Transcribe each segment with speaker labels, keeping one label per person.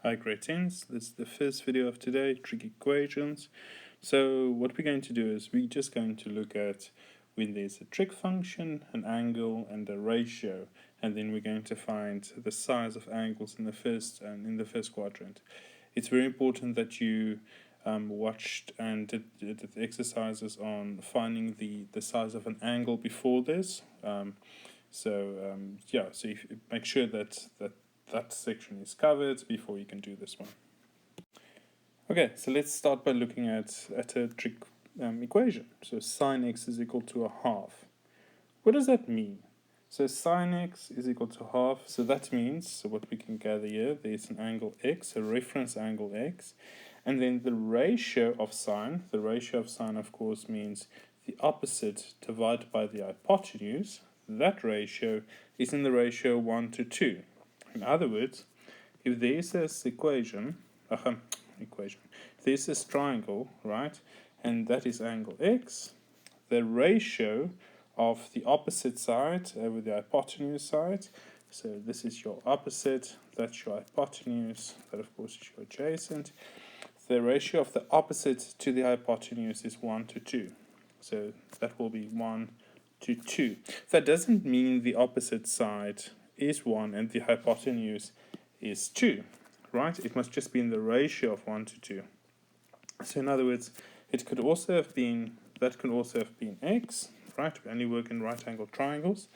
Speaker 1: Hi Gr10s, this is the first video of today, trig equations. So what we're going to do is we're just going to look at when there's a trig function, an angle and a ratio, and then we're going to find the size of angles in the first quadrant. It's very important that you watched and did the exercises on finding the size of an angle before this. So make sure that section is covered before you can do this one. Okay, so let's start by looking at a trig equation. So sine x is equal to a half. What does that mean? So sine x is equal to half, so that means, so what we can gather here, there's an angle x, a reference angle x, and then the ratio of sine of course means the opposite divided by the hypotenuse. That ratio is in the ratio 1 to 2. In other words, if there's this there's this triangle, right, and that is angle x, the ratio of the opposite side over the hypotenuse side, so this is your opposite, that's your hypotenuse, that of course is your adjacent, the ratio of the opposite to the hypotenuse is 1 to 2, so that will be 1 to 2. That doesn't mean the opposite side is 1 and the hypotenuse is 2, right? It must just be in the ratio of 1 to 2. So in other words, it could also have been, that could also have been x, right? We only work in right angle triangles.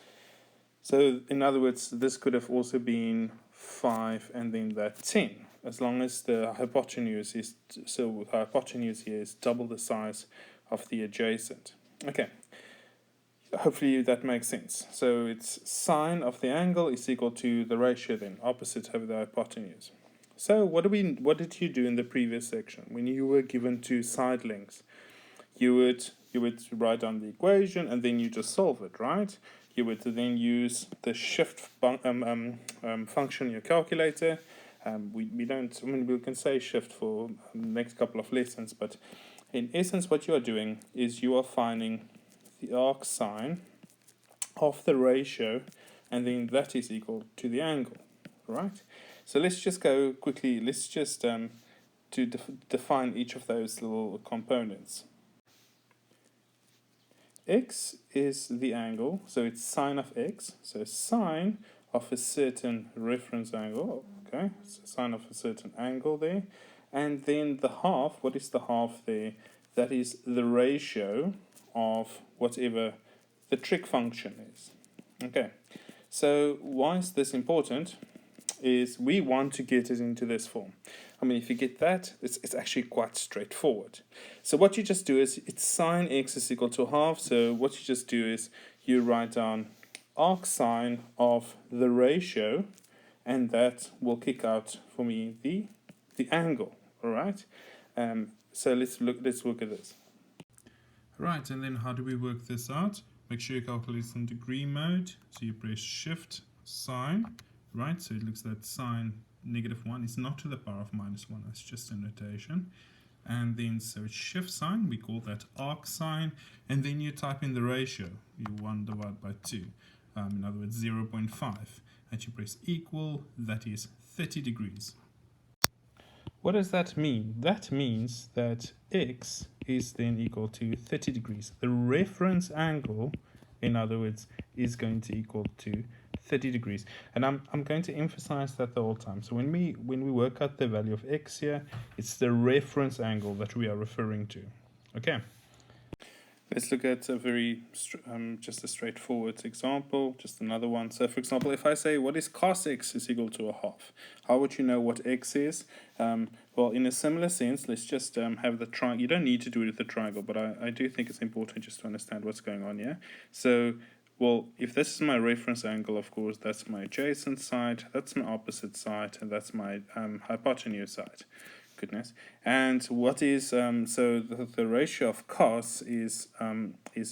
Speaker 1: So in other words, this could have also been 5 and then that 10, as long as the hypotenuse is, so the hypotenuse here is double the size of the adjacent. Okay. Hopefully that makes sense. So it's sine of the angle is equal to the ratio then, opposite over the hypotenuse. So what did you do in the previous section when you were given two side lengths? You would write down the equation and then you just solve it, right? You would then use the shift function in your calculator. We can say shift for the next couple of lessons, but in essence what you are doing is you are finding the arcsine of the ratio, and then that is equal to the angle, right? So let's just go quickly, let's just define each of those little components. X is the angle, so it's sine of x, so sine of a certain reference angle, okay, so sine of a certain angle there, and then the half, what is the half there? That is the ratio of whatever the trig function is. Okay, so why is this important? Is we want to get it into this form. I mean, if you get that, it's actually quite straightforward. So what you just do is, it's sine x is equal to half, so what you just do is you write down arcsine of the ratio, and that will kick out for me the angle, all right? So let's look at this. Right, and then how do we work this out? Make sure you calculate in degree mode. So you press shift sine, right? So it looks like sine -1 is not to the power of -1, that's just a notation. And then so it's shift sine, we call that arcsine, and then you type in the ratio, 1 divided by 2, in other words 0.5, and you press equal, that is 30 degrees. What does that mean? That means that x is then equal to 30 degrees. The reference angle, in other words, is going to equal to 30 degrees. And I'm going to emphasize that the whole time. So when we work out the value of x here, it's the reference angle that we are referring to. Okay. Let's look at a very just a straightforward example, just another one. So for example, if I say what is cos x is equal to a half, how would you know what x is? Well, in a similar sense, let's just have the triangle. You don't need to do it with the triangle, but I do think it's important just to understand what's going on here. So, well, if this is my reference angle, of course, that's my adjacent side, that's my opposite side, and that's my hypotenuse side. Goodness. And what is so the ratio of cos is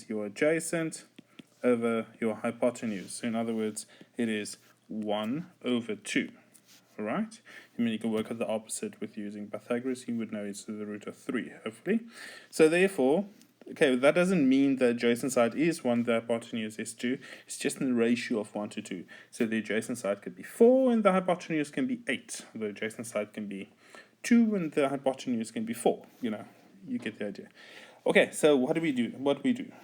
Speaker 1: your adjacent over your hypotenuse. So in other words, it is 1 over 2. All right. I mean, you can work out the opposite with using Pythagoras. You would know it's the root of 3, hopefully. So therefore, Okay, that doesn't mean the adjacent side is 1, the hypotenuse is 2. It's just in the ratio of 1 to 2. So the adjacent side could be 4 and the hypotenuse can be 8. The adjacent side can be 2 and the hypotenuse can be 4. You know, you get the idea. Okay, so what do we do?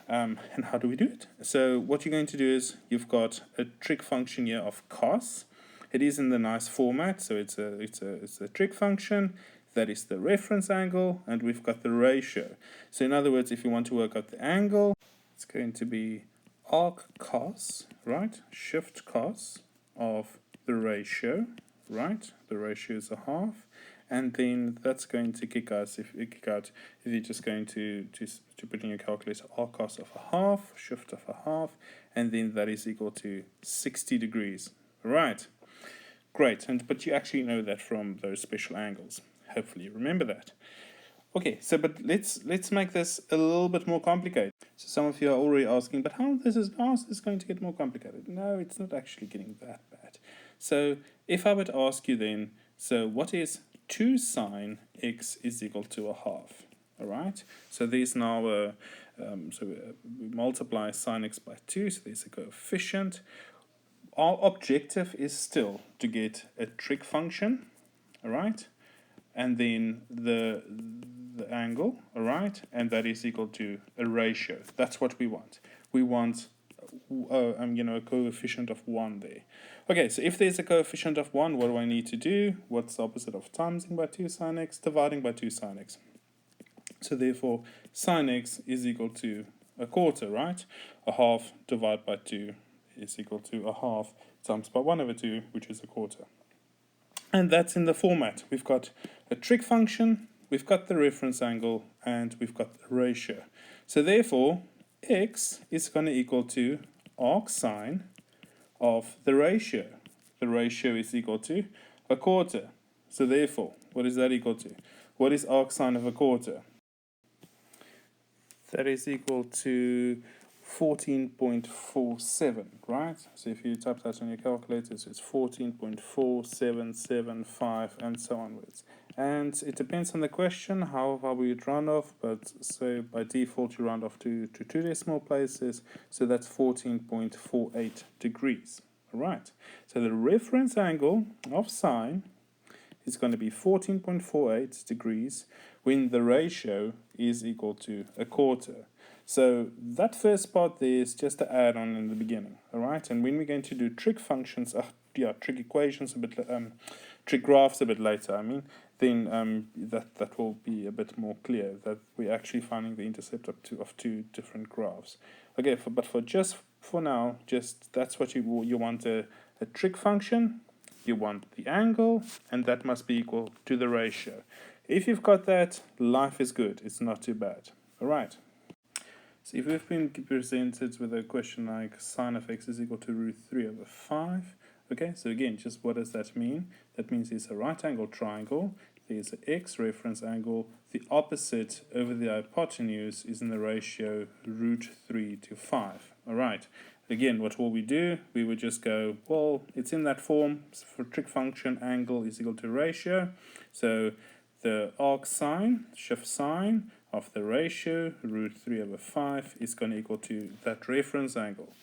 Speaker 1: And how do we do it? So what you're going to do is you've got a trig function here of cos. It is in the nice format, so it's a trig function. That is the reference angle, and we've got the ratio. So in other words, if you want to work out the angle, it's going to be arc cos, right? Shift cos of the ratio, right? The ratio is a half, and then that's going to kick out if you're just going to put in your calculator arc cos of a half, shift of a half, and then that is equal to 60 degrees, right? Great, but you actually know that from those special angles. Hopefully you remember that. Okay, so but let's make this a little bit more complicated. So some of you are already asking, but how is this going to get more complicated? No, it's not actually getting that bad. So if I would ask you then, so what is 2 sine x is equal to a half? All right, so there's now we multiply sine x by 2, so there's a coefficient. Our objective is still to get a trig function, all right? And then the angle, all right, and that is equal to a ratio. That's what we want. We want, a coefficient of 1 there. Okay, so if there's a coefficient of 1, what do I need to do? What's the opposite of timesing by 2 sine x? Dividing by 2 sine x. So therefore, sine x is equal to a quarter, right? A half divided by 2 is equal to a half times by 1 over 2, which is a quarter. And that's in the format. We've got a trig function, we've got the reference angle, and we've got the ratio. So therefore, x is going to equal to arcsine of the ratio. The ratio is equal to a quarter. So therefore, what is that equal to? What is arcsine of a quarter? That is equal to 14.47, right? So if you type that on your calculator, so it's 14.4775 and so onwards. And it depends on the question how far we round off, but so by default you round off to 2 decimal places, so that's 14.48 degrees. All right, so the reference angle of sine is going to be 14.48 degrees when the ratio is equal to a quarter. So that first part there is just to add on in the beginning, all right? And when we're going to do trig functions, trig equations trig graphs a bit later, then that will be a bit more clear that we're actually finding the intercept of two different graphs. Okay, but for now, that's what you want a trig function. You want the angle, and that must be equal to the ratio. If you've got that, life is good. It's not too bad. All right. So if we've been presented with a question like sine of x is equal to √3 over 5, okay, so again, just what does that mean? That means it's a right angle triangle, there's an x reference angle, the opposite over the hypotenuse is in the ratio √3 to 5, all right. Again, what will we do? We would just go, well, it's in that form, so for trig function, angle is equal to ratio, so the arcsine, shift sine, of the ratio, √3 over 5, is going to equal to that reference angle.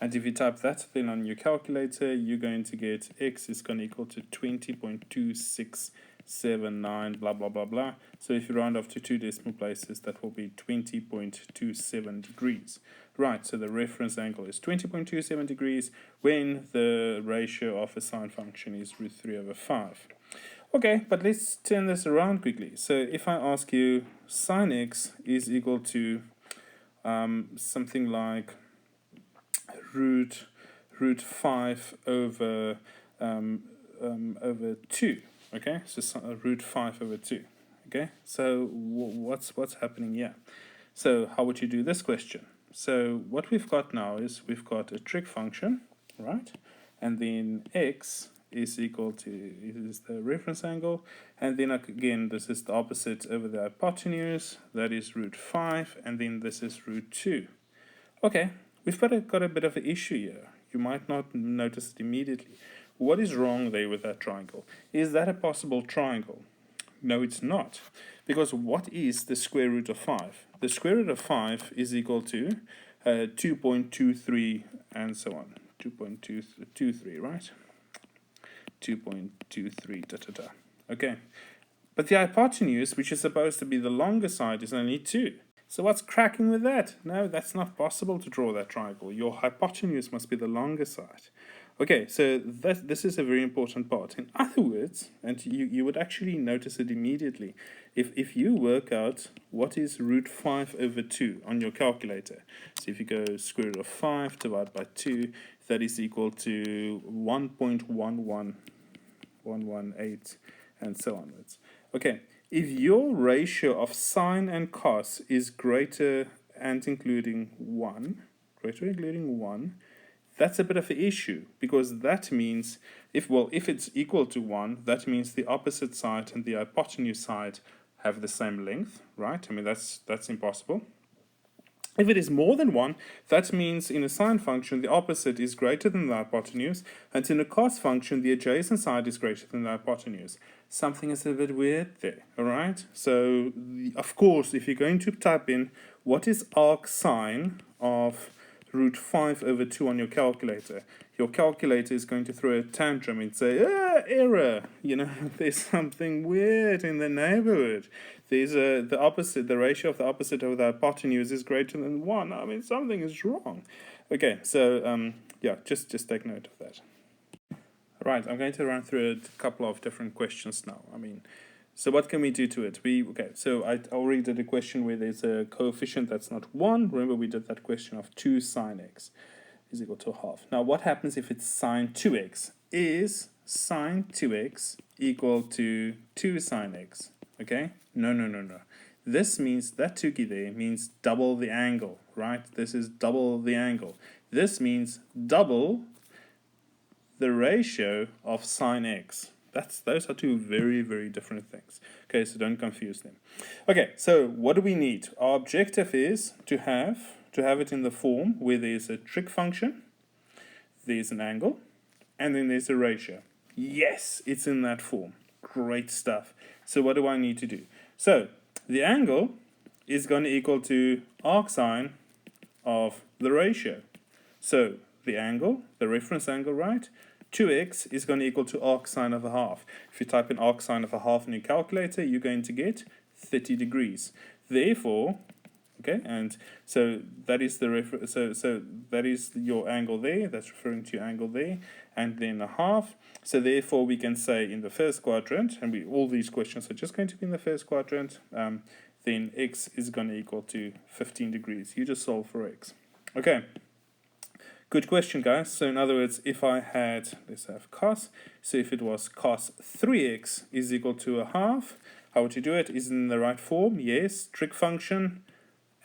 Speaker 1: And if you type that then on your calculator, you're going to get x is going to equal to 20.2679, blah, blah, blah, blah. So if you round off to 2 decimal places, that will be 20.27 degrees. Right, so the reference angle is 20.27 degrees when the ratio of a sine function is √3 over 5. Okay, but let's turn this around quickly. So if I ask you sine x is equal to something like root 5 over 2. Okay, so root 5 over 2. Okay, so what's happening here? So how would you do this question? So what we've got now is we've got a trig function, right? And then x is equal to, is the reference angle, and then again this is the opposite over the hypotenuse, that is √5, and then this is √2. Okay, we've got a bit of an issue here. You might not notice it immediately. What is wrong there with that triangle? Is that a possible triangle? No, it's not. Because what is the square root of 5? The square root of 5 is equal to 2.23 and so on. 2.23, right? 2.23, da da da. Okay. But the hypotenuse, which is supposed to be the longer side, is only 2. So what's cracking with that? No, that's not possible to draw that triangle. Your hypotenuse must be the longer side. Okay, so this is a very important part. In other words, and you would actually notice it immediately, if you work out what is root 5 over 2 on your calculator, so if you go square root of 5 divided by 2, that is equal to 1.11118 and so onwards. Okay, if your ratio of sine and cos is greater and including 1, that's a bit of an issue, because that means if it's equal to 1, that means the opposite side and the hypotenuse side have the same length, right? I mean, that's impossible. If it is more than 1, that means in a sine function the opposite is greater than the hypotenuse, and in a cos function the adjacent side is greater than the hypotenuse. Something is a bit weird there, alright? So, of course, if you're going to type in what is arcsine of root 5 over 2 on your calculator is going to throw a tantrum and say, error, there's something weird in the neighborhood. There's the opposite, the ratio of the opposite over the hypotenuse is greater than 1. I mean, something is wrong. Okay, so, yeah, just take note of that. Right, I'm going to run through a couple of different questions now. I mean, so what can we do to it? So I already did a question where there's a coefficient that's not 1. Remember, we did that question of 2 sine x is equal to a half. Now, what happens if it's sine 2x? Is sine 2x equal to 2 sine x? Okay? No. This means that 2 there means double the angle, right? This is double the angle. This means double the ratio of sine x. Those are two very, very different things. Okay, so don't confuse them. Okay, so what do we need? Our objective is to have it in the form where there's a trig function, there's an angle, and then there's a ratio. Yes, it's in that form. Great stuff. So what do I need to do? So the angle is going to equal to arcsine of the ratio. So the angle, the reference angle, right? 2x is going to equal to arcsine of a half. If you type in arcsine of a half in your calculator, you're going to get 30 degrees. Therefore, okay, and so that is the so that is your angle there. That's referring to your angle there, and then a half. So therefore, we can say in the first quadrant, and all these questions are just going to be in the first quadrant. Then x is going to equal to 15 degrees. You just solve for x. Okay. Good question, guys. So in other words, if I had, let's have cos, so if it was cos 3x is equal to a half, how would you do it? Is it in the right form? Yes. Trig function,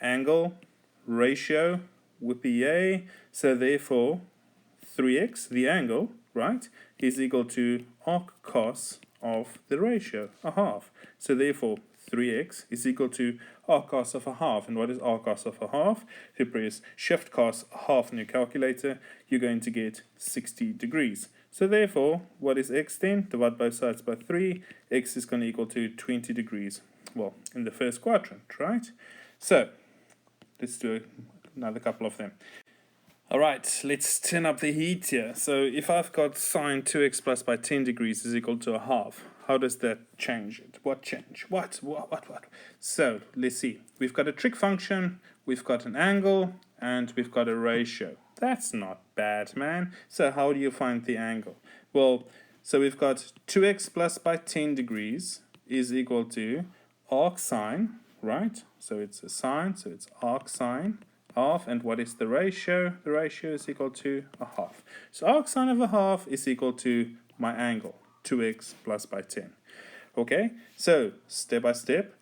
Speaker 1: angle, ratio, whippy yay. So therefore, 3x, the angle, right, is equal to arc cos of the ratio, a half. So therefore, 3x is equal to arc cos of a half. And what is arc cos of a half? If you press shift cos half in your calculator, you're going to get 60 degrees. So therefore, what is x then? Divide both sides by 3. X is going to equal to 20 degrees. Well, in the first quadrant, right? So, let's do another couple of them. All right, let's turn up the heat here. So if I've got sine 2x plus by 10 degrees is equal to a half, how does that change it? What change? What? So let's see. We've got a trig function, we've got an angle, and we've got a ratio. That's not bad, man. So how do you find the angle? Well, so we've got 2x plus by 10 degrees is equal to arcsine, right? So it's a sine, so it's arcsine. Half, and what is the ratio? The ratio is equal to a half. So arcsine of a half is equal to my angle, 2x plus by 10. Okay, so step by step,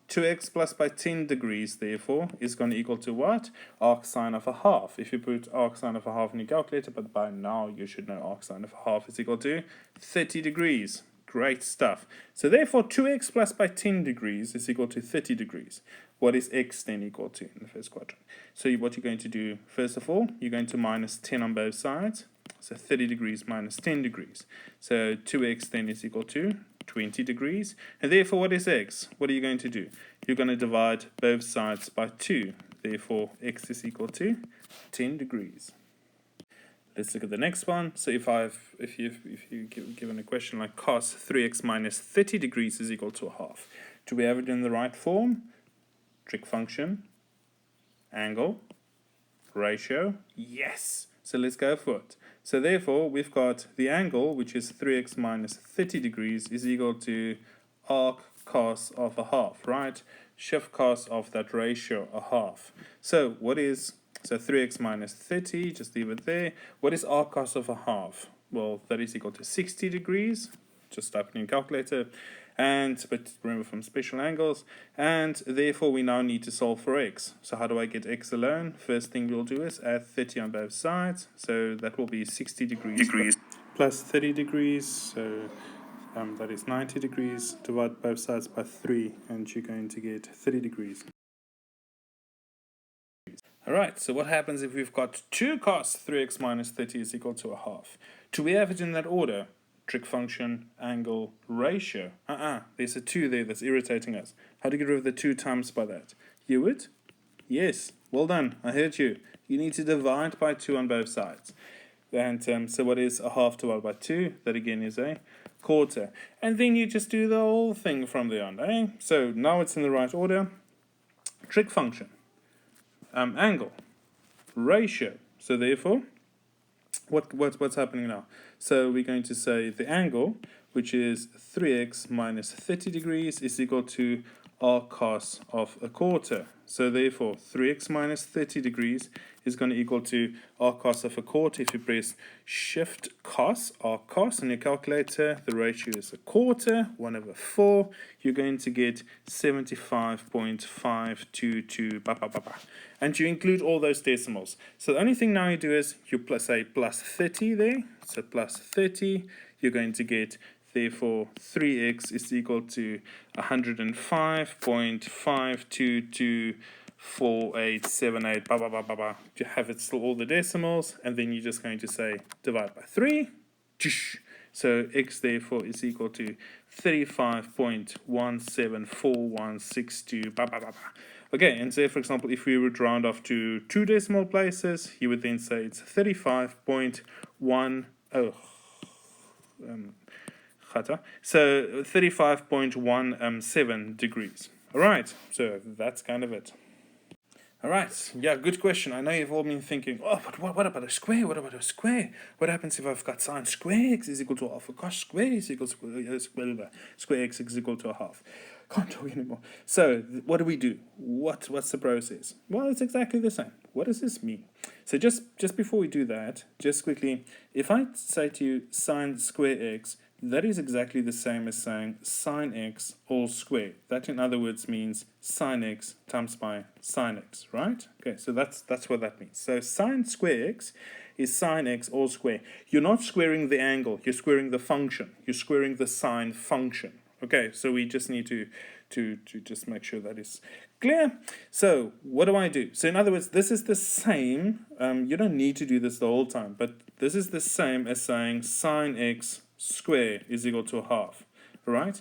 Speaker 1: 2x plus by 10 degrees, therefore, is going to equal to what? Arcsine of a half. If you put arcsine of a half in your calculator, but by now you should know arcsine of a half is equal to 30 degrees. Great stuff. So therefore, 2x plus by 10 degrees is equal to 30 degrees. What is x then equal to in the first quadrant? So what you're going to do, first of all, you're going to minus 10 on both sides. So 30 degrees minus 10 degrees. So 2x then is equal to 20 degrees. And therefore, what is x? What are you going to do? You're going to divide both sides by 2. Therefore, x is equal to 10 degrees. Let's look at the next one. So if you given a question like cos 3x minus 30 degrees is equal to a half, do we have it in the right form? Trig function, angle, ratio, yes. So let's go for it. So therefore, we've got the angle, which is 3x minus 30 degrees, is equal to arc cos of a half, right? Shift cos of that ratio, a half. So what is, so 3x minus 30, just leave it there. What is arc cos of a half? Well, that is equal to 60 degrees. Just type it in your calculator. But remember from special angles, and therefore we now need to solve for x. So how do I get x alone? First thing we'll do is add 30 on both sides, so that will be 60 degrees plus 30 degrees, so that is 90 degrees. Divide both sides by 3, and you're going to get 30 degrees. Alright, so what happens if we've got 2 cos 3x minus 30 is equal to a half? Do we have it in that order? Trig function, angle, ratio. There's a 2 there that's irritating us. How do you get rid of the 2 times by that? You would? Yes. Well done. I heard you. You need to divide by 2 on both sides. And so what is a half divided by 2? That again is a quarter. And then you just do the whole thing from there on, eh? So now it's in the right order. Trig function, angle, ratio. So therefore, what's happening now? So we're going to say the angle, which is 3x minus 30 degrees, is equal to arc cos of a quarter. So therefore, 3x minus 30 degrees is going to equal to arc cos of a quarter. If you press shift cos, arc cos on your calculator, the ratio is a quarter, 1/4. You're going to get 75.522. And you include all those decimals. So the only thing now you do is you say plus 30 there. So plus 30, you're going to get, therefore, 3x is equal to 105.5224878. You have it still all the decimals, and then you're just going to say divide by 3. So x therefore is equal to 35.174162. Okay, and say for example, if we would round off to 2 decimal places, you would then say it's 35.10. So 35.17 degrees. All right, so that's kind of it. All right, yeah, good question. I know you've all been thinking, oh, but what about a square? What about a square? What happens if I've got sine square x is equal to a half, or cos square is equal to square x is equal to a half? Can't talk anymore. So what do we do? What's the process? Well, it's exactly the same. What does this mean? So just before we do that, just quickly, if I say to you sine square x, that is exactly the same as saying sine x all square. That, in other words, means sine x times by sine x, right? Okay, so that's what that means. So sine square x is sine x all square. You're not squaring the angle, you're squaring the function. You're squaring the sine function. Okay, so we just need to just make sure that is clear. So what do I do? So in other words, this is the same. You don't need to do this the whole time, but this is the same as saying sine x square is equal to a half. All right?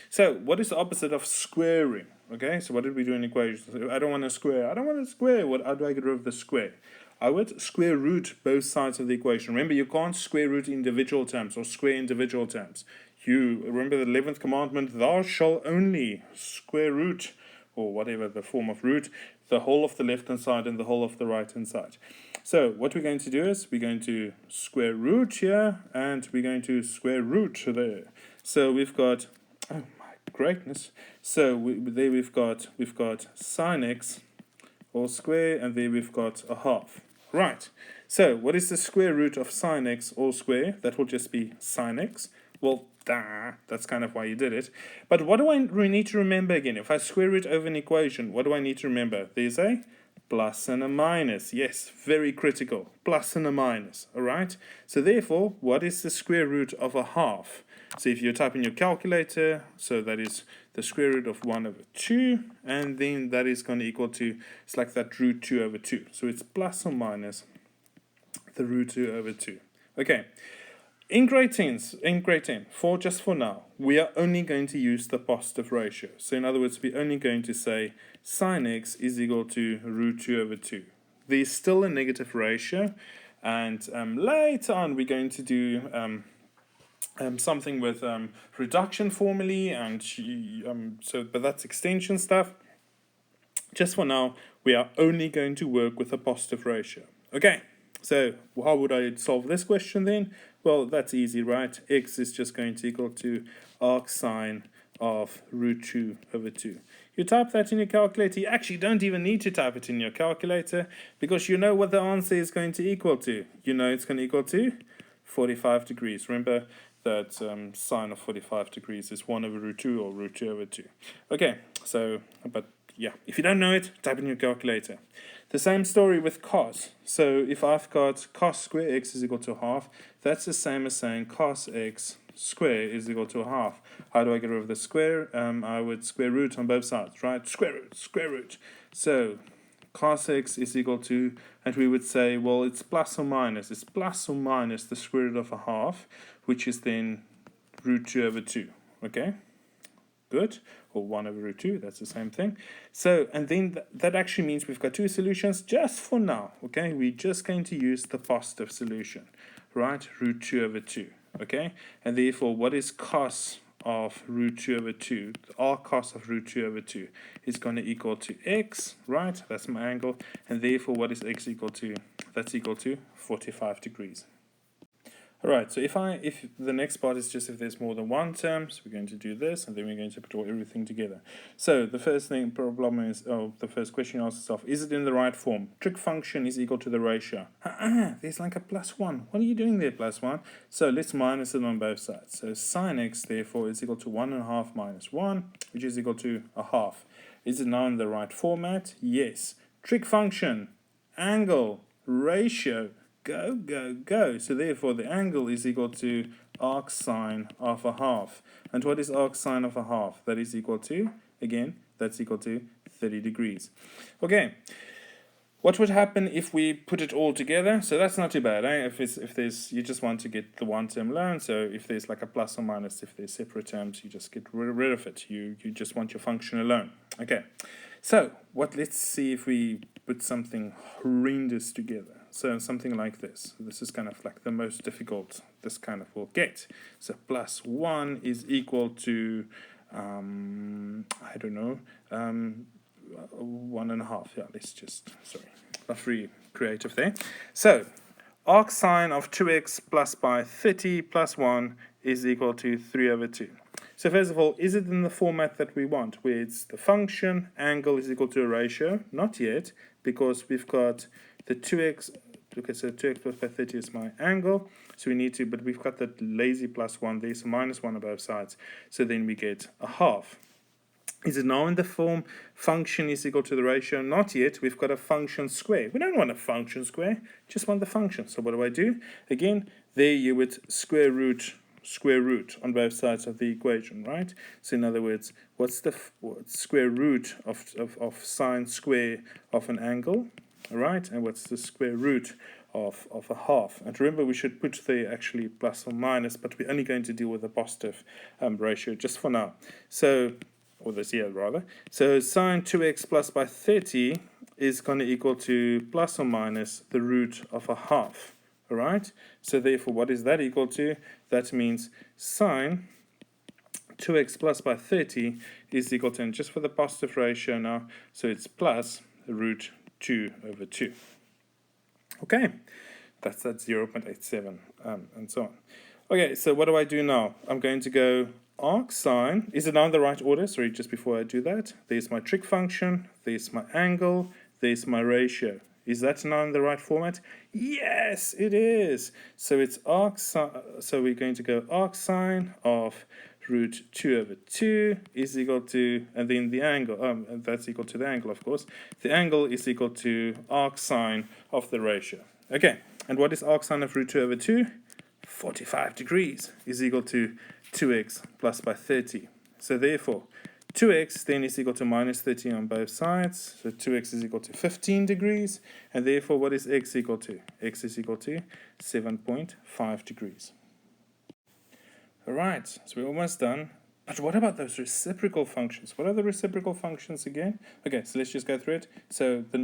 Speaker 1: So what is the opposite of squaring? Okay, so what did we do in equations? I don't want to square. I don't want to square. How do I get rid of the square? I would square root both sides of the equation. Remember, you can't square root individual terms or square individual terms. You remember the 11th commandment, thou shalt only square root, or whatever the form of root, the whole of the left-hand side and the whole of the right-hand side. So what we're going to do is we're going to square root here, and we're going to square root there. So we've got, oh my greatness. So there we've got sine x all square, and there we've got a half. Right. So what is the square root of sine x all square? That will just be sine x. Well, that's kind of why you did it. But what do I need to remember again? If I square root over an equation, what do I need to remember? There's a plus and a minus. Yes, very critical. Plus and a minus. All right? So therefore, what is the square root of a half? So if you type in your calculator, so that is the square root of 1/2, and then that is going to equal to, it's like that root 2/2. So it's plus or minus the root 2/2. Okay. In grade 10, just for now, we are only going to use the positive ratio. So in other words, we're only going to say sine x is equal to root 2 over 2. There's still a negative ratio, and later on we're going to do something with reduction formulae, and but that's extension stuff. Just for now, we are only going to work with a positive ratio. Okay, so how would I solve this question then? Well, that's easy, right? X is just going to equal to arcsine of root 2 over 2. You type that in your calculator. You actually don't even need to type it in your calculator, because you know what the answer is going to equal to. You know it's going to equal to 45 degrees. Remember that sine of 45 degrees is 1 over root 2 or root 2 over 2. Okay, so, but yeah, if you don't know it, type in your calculator. The same story with cos. So if I've got cos square x is equal to half, that's the same as saying cos x square is equal to a half. How do I get rid of the square? I would square root on both sides, right? Square root. So cos x is equal to, and we would say, well, it's plus or minus. It's plus or minus the square root of a half, which is then root 2 over 2, okay? Good, or 1 over root 2, that's the same thing. So, and then that actually means we've got two solutions just for now, okay? We're just going to use the positive solution, right? Root 2 over 2, okay? And therefore, what is cos of root 2 over 2? Our cos of root 2 over 2 is going to equal to x, right? That's my angle. And therefore, what is x equal to? That's equal to 45 degrees. All right, so if the next part is just if there's more than one term, so we're going to do this, and then we're going to put everything together. So the first problem is, the first question asks itself, is it in the right form? Trig function is equal to the ratio. There's like a plus 1. What are you doing there, plus 1? So let's minus it on both sides. So sine x, therefore, is equal to 1.5 minus 1, which is equal to a half. Is it now in the right format? Yes. Trig function, angle, ratio, go. So therefore the angle is equal to arcsine of a half. And what is arcsine of a half? That is equal to, again, that's equal to 30 degrees. Okay, what would happen if we put it all together? So that's not too bad, eh? If there's, you just want to get the one term alone, so if there's like a plus or minus, if there's separate terms, you just get rid of it. You just want your function alone. Okay, so let's see if we put something horrendous together. So something like this. This is kind of like the most difficult this kind of will get. So plus 1 is equal to, I don't know, 1.5. Yeah, let's just, sorry, not very creative there. So arcsine of 2x plus by 30 plus 1 is equal to 3 over 2. So first of all, is it in the format that we want, where it's the function, angle is equal to a ratio? Not yet, because we've got the 2x, okay, so 2x plus by 30 is my angle, so we need to, but we've got that lazy plus 1 there, so minus 1 on both sides, so then we get a half. Is it now in the form function is equal to the ratio? Not yet, we've got a function square. We don't want a function square, just want the function. So what do I do? Again, there you would square root on both sides of the equation, right? So in other words, what's the square root of sine square of an angle, all right? And what's the square root of a half? And remember, we should put there actually plus or minus, but we're only going to deal with a positive ratio just for now. So, or this here rather. So sine 2x plus by 30 is going to equal to plus or minus the root of a half. All right, so therefore, what is that equal to? That means sine 2x plus by 30 is equal to, and just for the positive ratio now, so it's plus root 2 over 2. Okay, that's 0.87, and so on. Okay, so what do I do now? I'm going to go arcsine. Is it now in the right order? Sorry, just before I do that, there's my trig function, there's my angle, there's my ratio. Is that now in the right format? Yes, it is. So it's arcsine. So we're going to go arcsine of root 2 over 2 is equal to, and then the angle, that's equal to the angle, of course. The angle is equal to arcsine of the ratio. Okay, and what is arcsine of root 2 over 2? 45 degrees is equal to 2x plus by 30. So therefore, 2x then is equal to minus 30 on both sides. So 2x is equal to 15 degrees. And therefore, what is x equal to? X is equal to 7.5 degrees. Alright, so we're almost done. But what about those reciprocal functions? What are the reciprocal functions again? Okay, so let's just go through it. So the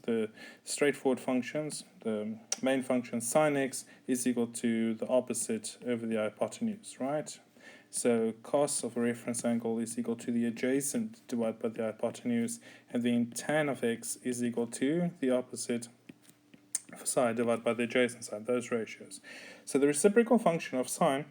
Speaker 1: the straightforward functions, the main function sine x is equal to the opposite over the hypotenuse, right? So cos of a reference angle is equal to the adjacent divided by the hypotenuse, and then tan of x is equal to the opposite side divided by the adjacent side, those ratios. So the reciprocal function of sine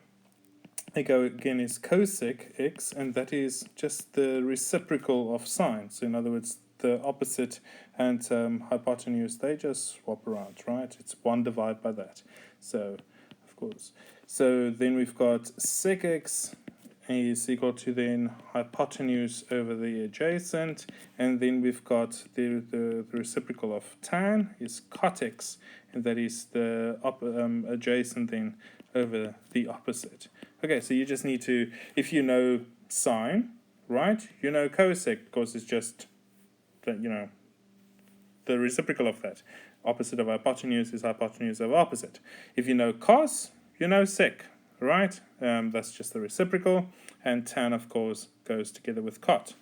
Speaker 1: again is cosec x, and that is just the reciprocal of sine. So in other words, the opposite and hypotenuse, they just swap around, right? It's 1 divided by that. So, of course. So then we've got sec x is equal to then hypotenuse over the adjacent, and then we've got the reciprocal of tan is cot x, and that is the adjacent then over the opposite. Okay, so you just need to, if you know sine, right, you know cosec, because it's just, the reciprocal of that. Opposite of hypotenuse is hypotenuse over opposite. If you know cos, you know sec, right? That's just the reciprocal, and tan, of course, goes together with cot.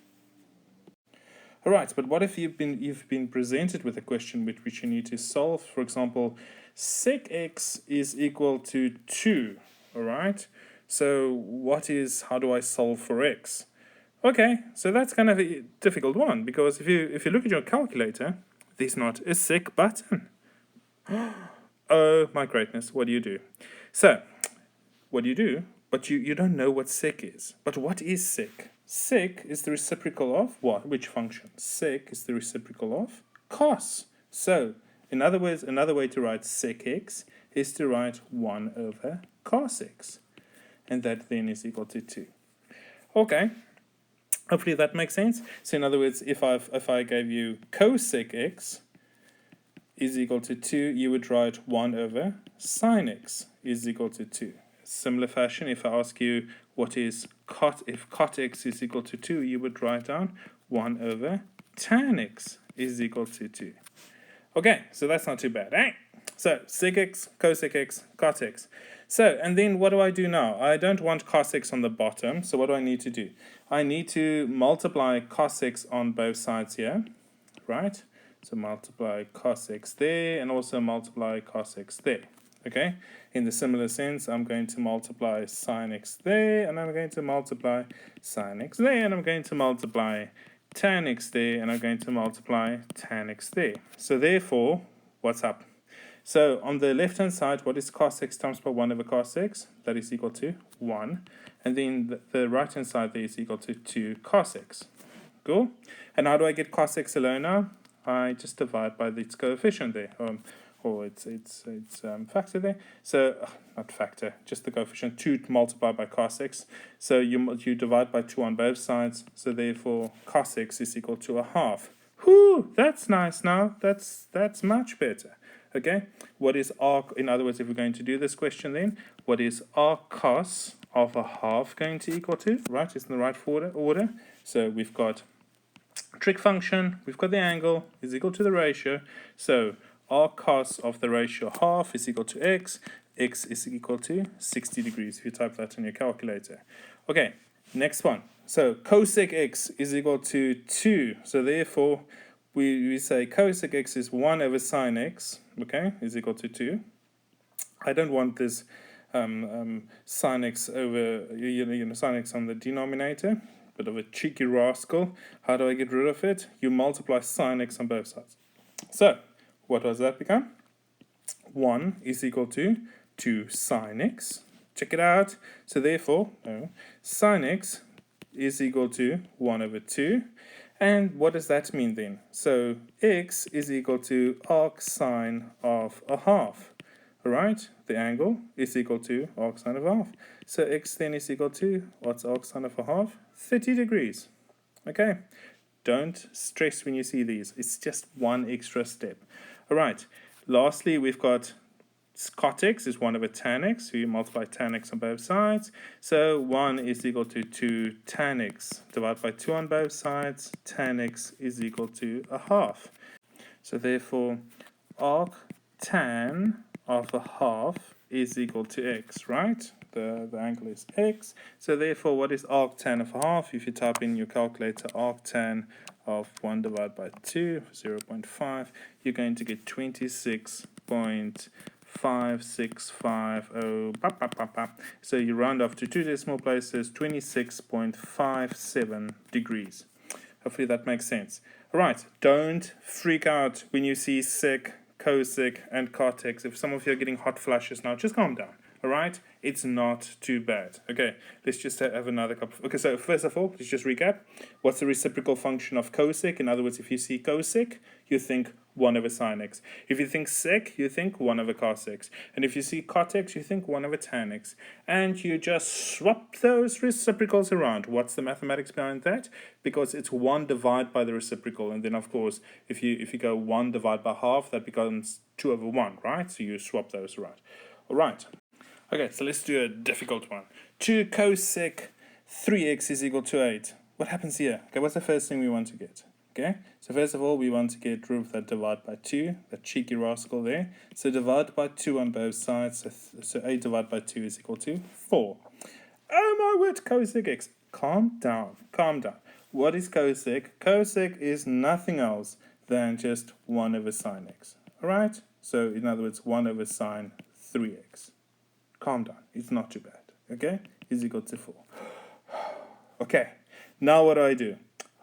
Speaker 1: All right, but what if you've been presented with a question which you need to solve? For example, sec x is equal to 2, all right? So how do I solve for x? Okay, so that's kind of a difficult one, because if you look at your calculator, there's not a sec button. Oh my greatness, what do you do? So, what do you do? But you don't know what sec is. But what is sec? Sec is the reciprocal of what? Which function? Sec is the reciprocal of cos. So, in other words, another way to write sec x is to write 1 over cos x. And that then is equal to 2. Okay, hopefully that makes sense. So in other words, if I gave you cosec x is equal to 2, you would write 1 over sine x is equal to 2. Similar fashion, if I ask you what is if cot x is equal to 2, you would write down 1 over tan x is equal to 2. Okay, so that's not too bad, eh? So sec x, cosec x, cot x. So, and then what do I do now? I don't want cos x on the bottom, so what do I need to do? I need to multiply cos x on both sides here, right? So multiply cos x there, and also multiply cos x there, okay? In the similar sense, I'm going to multiply sine x there, and I'm going to multiply sine x there, and I'm going to multiply tan x there, and I'm going to multiply tan x there. So therefore, what's up? So on the left-hand side, what is cos x times by 1 over cos x? That is equal to 1. And then the right-hand side there is equal to 2 cos x. Cool? And how do I get cos x alone now? I just divide by its coefficient there, or its factor there. So, not factor, just the coefficient, 2 multiplied by cos x. So you divide by 2 on both sides. So therefore, cos x is equal to 1/2. Whew, that's nice now. That's much better. Okay, what is arc, in other words, if we're going to do this question then, what is arc cos of 1/2 going to equal to, right? It's in the right order. So we've got trig function, we've got the angle, is equal to the ratio. So arc cos of the ratio 1/2 is equal to x is equal to 60 degrees, if you type that in your calculator. Okay, next one. So cosec x is equal to 2, so therefore, we say cosec x is 1 over sine x, okay, is equal to 2. I don't want this sine x over, sine x on the denominator. Bit of a cheeky rascal. How do I get rid of it? You multiply sine x on both sides. So, what does that become? 1 is equal to 2 sine x. Check it out. So therefore, sine x is equal to 1 over 2. And what does that mean then? So x is equal to arcsine of 1/2. Alright, the angle is equal to arcsine of 1/2. So x then is equal to, what's arcsine of 1/2? 30 degrees. Okay, don't stress when you see these. It's just one extra step. Alright, lastly we've got cot x is 1 over tan x, so you multiply tan x on both sides. So 1 is equal to 2 tan x. Divide by 2 on both sides, tan x is equal to 1/2. So therefore, arc tan of a half is equal to x, right? The angle is x. So therefore, what is arctan of a half? If you type in your calculator arctan of 1 divided by 2, 0.5, you're going to get 26.5650. So you round off to 2 decimal places, 26.57 degrees. Hopefully that makes sense. All right, don't freak out when you see sec, cosec, and cotec. If some of you are getting hot flashes now, just calm down. All right, it's not too bad. Okay, let's just have another cup. Okay, so first of all, let's just recap. What's the reciprocal function of cosec? In other words, if you see cosec, you think 1 over sine x. If you think sec, you think 1 over cos x. And if you see cot x, you think 1 over tan x. And you just swap those reciprocals around. What's the mathematics behind that? Because it's 1 divided by the reciprocal. And then, of course, if you go 1 divided by half, that becomes 2 over 1, right? So you swap those around. All right. Okay, so let's do a difficult one. 2 cosec 3x is equal to 8. What happens here? Okay, what's the first thing we want to get? Okay, so first of all, we want to get rid of that divide by 2, that cheeky rascal there. So divide by 2 on both sides, so 8 divided by 2 is equal to 4. Oh my word, cosec x. Calm down, calm down. What is cosec? Cosec is nothing else than just 1 over sine x. Alright? So in other words, 1 over sine 3x. Calm down, it's not too bad. Okay? Is equal to 4. Okay, now what do?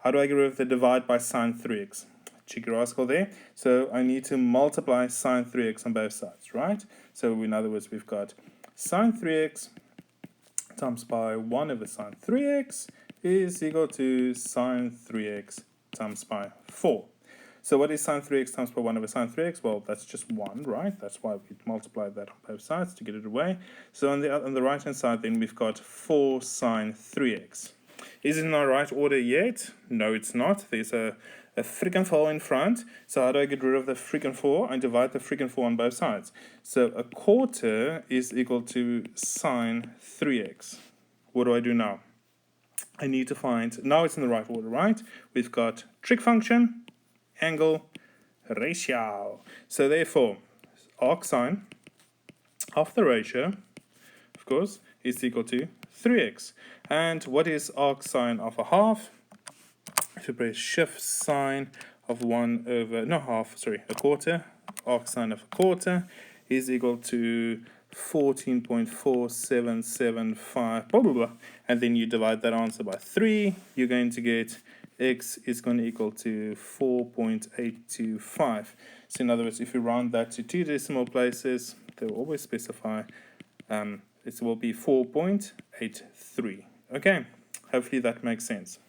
Speaker 1: How do I get rid of the divide by sine 3x? Cheeky rascal there. So I need to multiply sine 3x on both sides, right? So in other words, we've got sine 3x times by 1 over sine 3x is equal to sine 3x times by 4. So what is sine 3x times by 1 over sine 3x? Well, that's just 1, right? That's why we multiplied that on both sides to get it away. So on the right-hand side, then we've got 4 sine 3x. Is it in the right order yet? No, it's not. There's a freaking 4 in front. So how do I get rid of the freaking 4? I divide the freaking 4 on both sides. So a quarter is equal to sine 3x. What do I do now? I need to find, now it's in the right order, right? We've got trig function, angle, ratio. So therefore, arcsine of the ratio, of course, is equal to 3x. And what is arcsine of a half? If you press shift sign of 1 over, no half, sorry, a quarter, arcsine of a quarter is equal to 14.4775, blah, blah, blah. And then you divide that answer by 3, you're going to get x is going to equal to 4.825. So in other words, if you round that to 2 decimal places, they will always specify it will be 4.83. Okay, hopefully that makes sense.